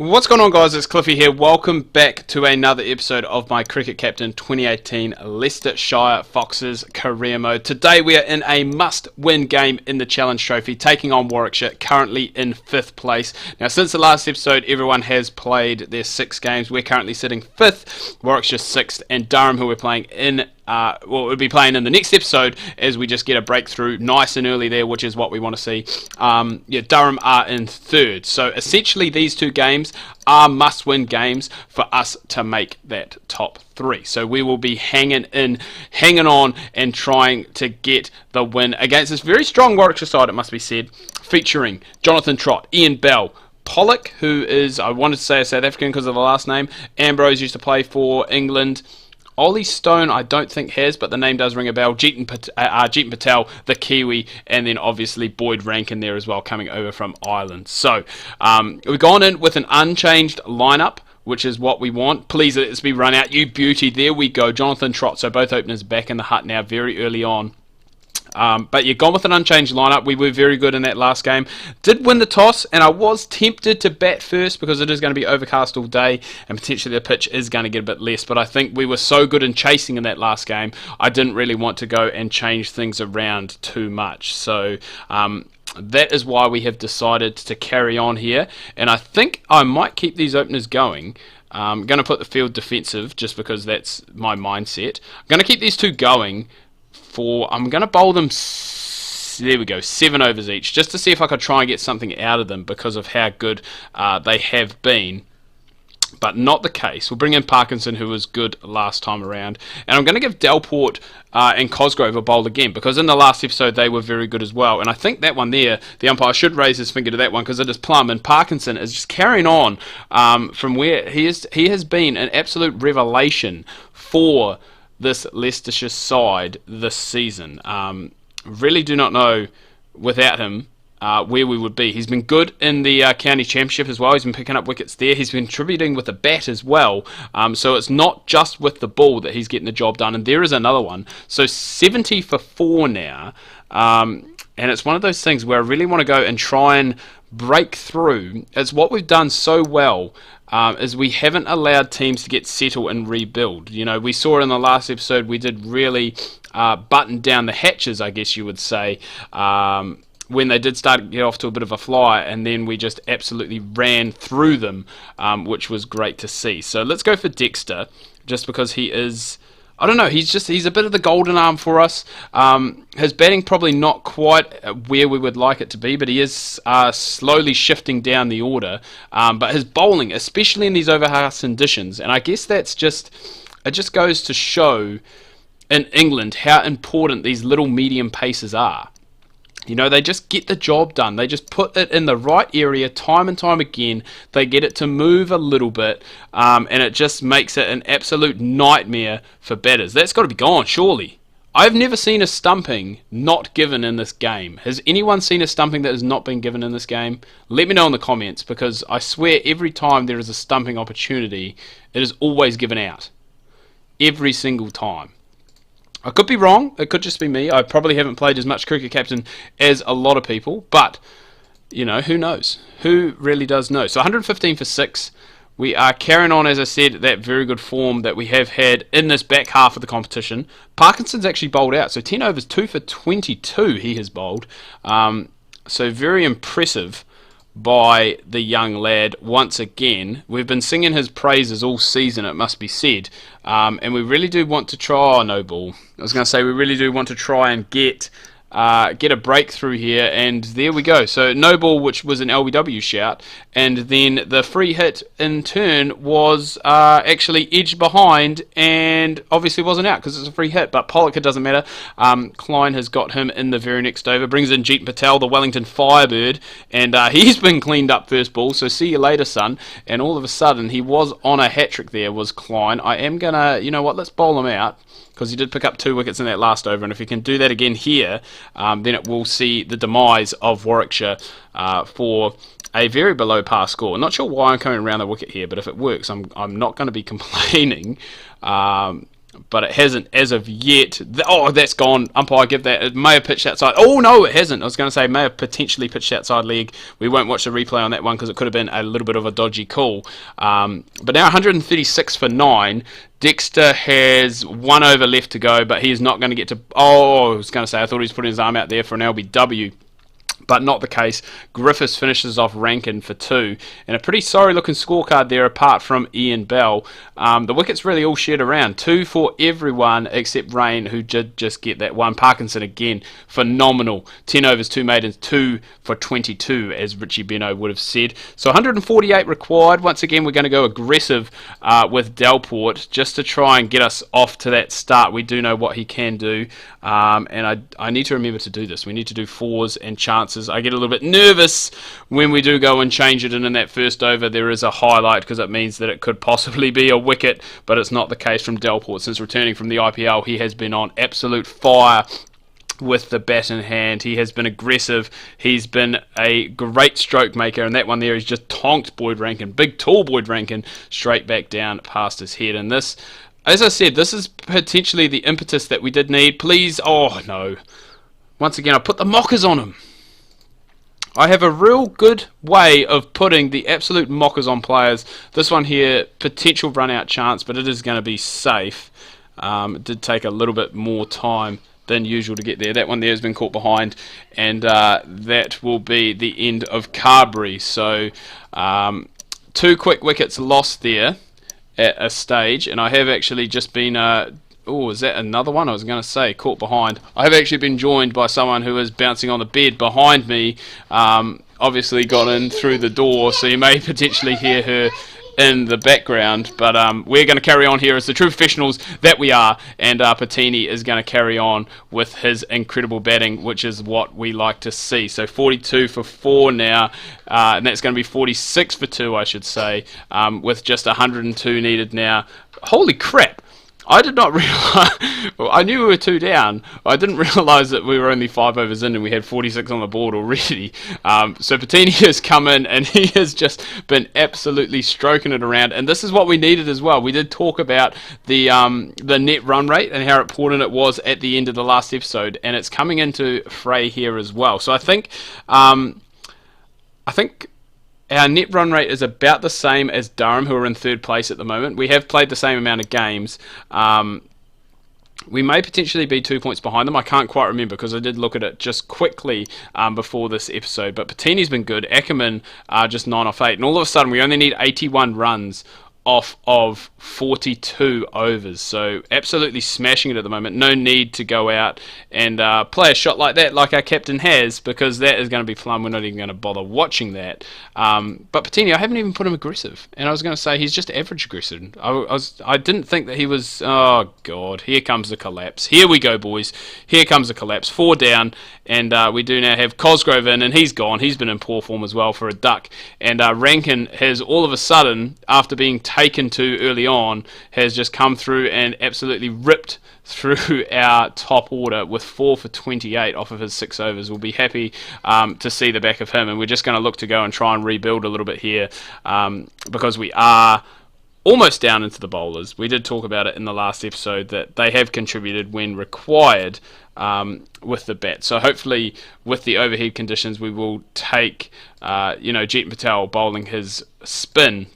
What's going on, guys? It's Cliffy here. Welcome back to another episode of my Cricket Captain 2018 Leicestershire Foxes Career Mode. Today we are in a must-win game in the Challenge Trophy, taking on Warwickshire, currently in 5th place. Now, since the last episode, everyone has played their 6 games. We're currently sitting 5th, Warwickshire 6th, and Durham, who we're playing in we'll be playing in the next episode as we just get a breakthrough nice and early there, which is what we want to see. Durham are in 3rd. So essentially these 2 games are must-win games for us to make that top 3. So we will be hanging on and trying to get the win against this very strong Warwickshire side, it must be said, featuring Jon Trott, Ian Bell, Pollock, who is, I wanted to say a South African because of the last name. Ambrose used to play for England. Ollie Stone, I don't think has, but the name does ring a bell. Jeetan Patel, the Kiwi, and then obviously Boyd Rankin there as well, coming over from Ireland. So we've gone in with an unchanged lineup, which is what we want. Please let this be run out. You beauty. There we go. Jon Trott. So both openers back in the hut now, very early on. But you've gone with an unchanged lineup. We were very good in that last game. Did win the toss, and I was tempted to bat first because it is going to be overcast all day, and potentially the pitch is going to get a bit less. But I think we were so good in chasing in that last game, I didn't really want to go and change things around too much. So that is why we have decided to carry on here. And I think I might keep these openers going. I'm going to put the field defensive just because that's my mindset. I'm going to keep these 2 going. I'm going to bowl them, there we go, 7 overs each, just to see if I could try and get something out of them because of how good they have been. But not the case. We'll bring in Parkinson, who was good last time around. And I'm going to give Delport and Cosgrove a bowl again, because in the last episode they were very good as well. And I think that one there, the umpire should raise his finger to that one because it is plumb. And Parkinson is just carrying on from where he has been an absolute revelation for this Leicestershire side this season. Really do not know without him where we would be. He's been good in the county championship as well. He's been picking up wickets there. He's been contributing with the bat as well. So it's not just with the ball that he's getting the job done. And there is another one. So 70 for 4 now. And it's one of those things where I really want to go and try and break through. It's what we've done so well. Is we haven't allowed teams to get settled and rebuild. You know, we saw in the last episode we did really button down the hatches, I guess you would say, when they did start to get off to a bit of a fly, and then we just absolutely ran through them, which was great to see. So let's go for Dexter, just because he is, I don't know, he's a bit of the golden arm for us. His batting probably not quite where we would like it to be, but he is slowly shifting down the order. But his bowling, especially in these overcast conditions, and I guess it just goes to show in England how important these little medium paces are. You know, they just get the job done. They just put it in the right area time and time again. They get it to move a little bit, and it just makes it an absolute nightmare for batters. That's got to be gone, surely. I've never seen a stumping not given in this game. Has anyone seen a stumping that has not been given in this game? Let me know in the comments, because I swear every time there is a stumping opportunity, it is always given out. Every single time. I could be wrong. It could just be me. I probably haven't played as much Cricket Captain as a lot of people, but, you know, who knows? Who really does know? So 115 for 6. We are carrying on, as I said, that very good form that we have had in this back half of the competition. Parkinson's actually bowled out, so 10 overs, 2 for 22 he has bowled. So very impressive by the young lad once again. We've been singing his praises all season, it must be said. And we really do want to try, no ball. I was going to say we really do want to try and get a breakthrough here, and there we go. So no ball, which was an LBW shout, and then the free hit in turn was actually edged behind and obviously wasn't out because it's a free hit, but Pollock, it doesn't matter. Klein has got him in the very next over, brings in Jeetan Patel, the Wellington Firebird, and he's been cleaned up first ball, so see you later, son. And all of a sudden he was on a hat-trick there, was Klein. I am gonna, you know what, let's bowl him out, because he did pick up 2 wickets in that last over, and if he can do that again here, then it will see the demise of Warwickshire for a very below par score. Not sure why I'm coming around the wicket here, but if it works, I'm not going to be complaining. but it hasn't as of yet. Oh, that's gone. Umpire, give that. It may have pitched outside. Oh, no, it hasn't. I was going to say may have potentially pitched outside leg. We won't watch the replay on that one because it could have been a little bit of a dodgy call. But now 136 for 9. Dexter has 1 over left to go, but he is not going to get to... Oh, I was going to say, I thought he was putting his arm out there for an LBW. But not the case. Griffiths finishes off Rankin for 2. And a pretty sorry looking scorecard there apart from Ian Bell. The wickets really all shared around. 2 for everyone except Rain, who did just get that one. Parkinson again, phenomenal. 10 overs, 2 maidens, 2 for 22, as Richie Beno would have said. So 148 required. Once again, we're going to go aggressive with Delport just to try and get us off to that start. We do know what he can do. And I need to remember to do this. We need to do 4s and chances. I get a little bit nervous when we do go and change it, and in that first over there is a highlight because it means that it could possibly be a wicket, but it's not the case from Delport. Since returning from the IPL, he has been on absolute fire with the bat in hand. He has been aggressive. He's been a great stroke maker, and that one there is just tonked Boyd Rankin, big tall Boyd Rankin, straight back down past his head. And this, as I said, this is potentially the impetus that we did need. Please, oh no. Once again, I put the mockers on him. I have a real good way of putting the absolute mockers on players. This one here, potential run out chance, but it is going to be safe. It did take a little bit more time than usual to get there. That one there has been caught behind, and that will be the end of Carberry. So 2 quick wickets lost there at a stage, and I have actually just been... oh, is that another one? I was going to say, caught behind. I have actually been joined by someone who is bouncing on the bed behind me. Obviously got in through the door, so you may potentially hear her in the background. But we're going to carry on here as the true professionals that we are. And Patini is going to carry on with his incredible batting, which is what we like to see. So 42 for 4 now. And that's going to be 46 for 2, I should say, with just 102 needed now. Holy crap! I did not realise... I knew we were 2 down. I didn't realise that we were only 5 overs in and we had 46 on the board already. So Patini has come in and he has just been absolutely stroking it around. And this is what we needed as well. We did talk about the net run rate and how important it was at the end of the last episode. And it's coming into fray here as well. So I think... our net run rate is about the same as Durham, who are in 3rd place at the moment. We have played the same amount of games. We may potentially be 2 points behind them. I can't quite remember because I did look at it just quickly before this episode. But Patini's been good. Ackerman just 9 off 8. And all of a sudden, we only need 81 runs off of 42 overs. So absolutely smashing it at the moment. No need to go out and play a shot like that like our captain has, because that is going to be fun. We're not even going to bother watching that. But Patini, I haven't even put him aggressive. And I was going to say he's just average aggressive. I didn't think that he was... Oh, God. Here comes the collapse. Here we go, boys. Here comes the collapse. 4 down. And we do now have Cosgrove in, and he's gone. He's been in poor form as well for a duck. And Rankin has all of a sudden, after being taken to early on, has just come through and absolutely ripped through our top order with 4 for 28 off of his 6 overs. We'll be happy to see the back of him, and we're just going to look to go and try and rebuild a little bit here because we are almost down into the bowlers. We did talk about it in the last episode that they have contributed when required with the bat. So hopefully with the overhead conditions we will take Jeetan Patel bowling his spin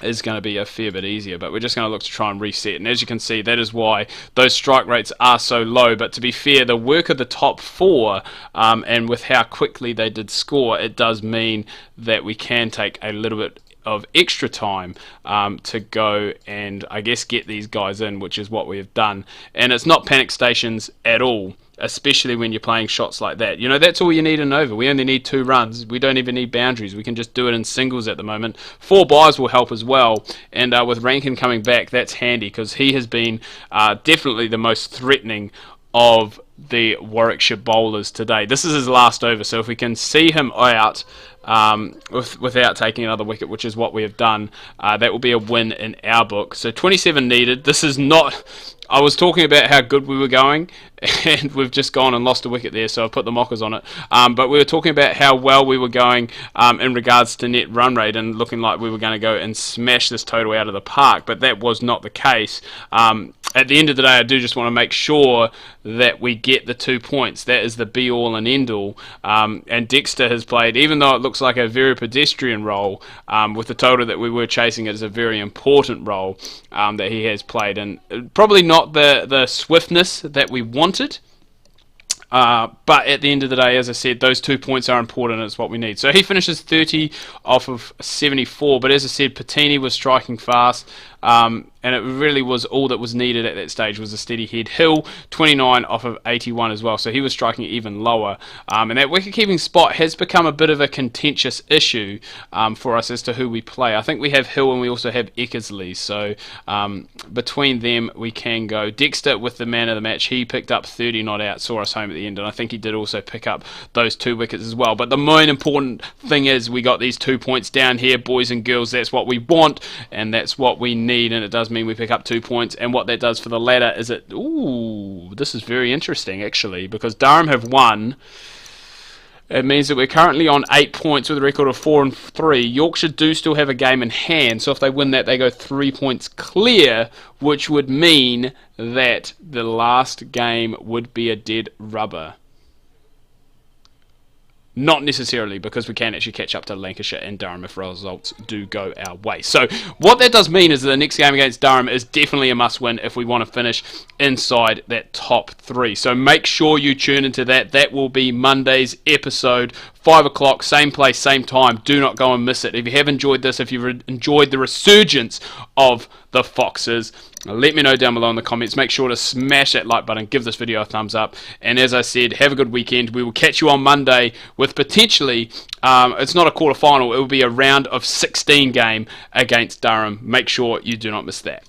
is going to be a fair bit easier, but we're just going to look to try and reset. And as you can see, that is why those strike rates are so low. But to be fair, the work of the top 4 and with how quickly they did score, it does mean that we can take a little bit of extra time to go and I guess get these guys in, which is what we have done. And it's not panic stations at all, especially when you're playing shots like that. That's all you need in over. We only need 2 runs. We don't even need boundaries. We can just do it in singles at the moment. 4 byes will help as well. And with Rankin coming back, that's handy because he has been definitely the most threatening of the Warwickshire bowlers today. This is his last over, so if we can see him out without taking another wicket, which is what we have done, that will be a win in our book. So 27 needed. This is not... I was talking about how good we were going, and we've just gone and lost a wicket there, so I put the mockers on it. But we were talking about how well we were going in regards to net run rate, and looking like we were going to go and smash this total out of the park, but that was not the case. At the end of the day, I do just want to make sure that we get the 2 points. That is the be-all and end-all. And Dexter has played, even though it looks like a very pedestrian role, with the total that we were chasing, it is a very important role that he has played. And probably not the swiftness that we wanted. But at the end of the day, as I said, those 2 points are important, and it's what we need. So he finishes 30 off of 74, but as I said, Patini was striking fast, and it really was all that was needed at that stage was a steady head. Hill, 29 off of 81 as well, so he was striking even lower. And that wicket-keeping spot has become a bit of a contentious issue for us as to who we play. I think we have Hill and we also have Eckersley, so between them we can go. Dexter with the man of the match, he picked up 30 not out, saw us home at the end, and I think he did also pick up those 2 wickets as well. But the main important thing is we got these 2 points down here, boys and girls. That's what we want, and that's what we need, and it does mean we pick up 2 points. And what that does for the ladder is this is very interesting actually, because Durham have won. It means that we're currently on 8 points with a record of 4 and 3. Yorkshire do still have a game in hand, so if they win that, they go 3 points clear, which would mean that the last game would be a dead rubber. Not necessarily, because we can actually catch up to Lancashire and Durham if results do go our way. So what that does mean is that the next game against Durham is definitely a must-win if we want to finish inside that top 3. So make sure you tune into that. That will be Monday's episode, 5 o'clock, same place, same time. Do not go and miss it. If you have enjoyed this, if you've enjoyed the resurgence of the Foxes, let me know down below in the comments. Make sure to smash that like button, give this video a thumbs up, and as I said, have a good weekend. We will catch you on Monday with potentially, it's not a quarter final, it will be a round of 16 game against Durham. Make sure you do not miss that.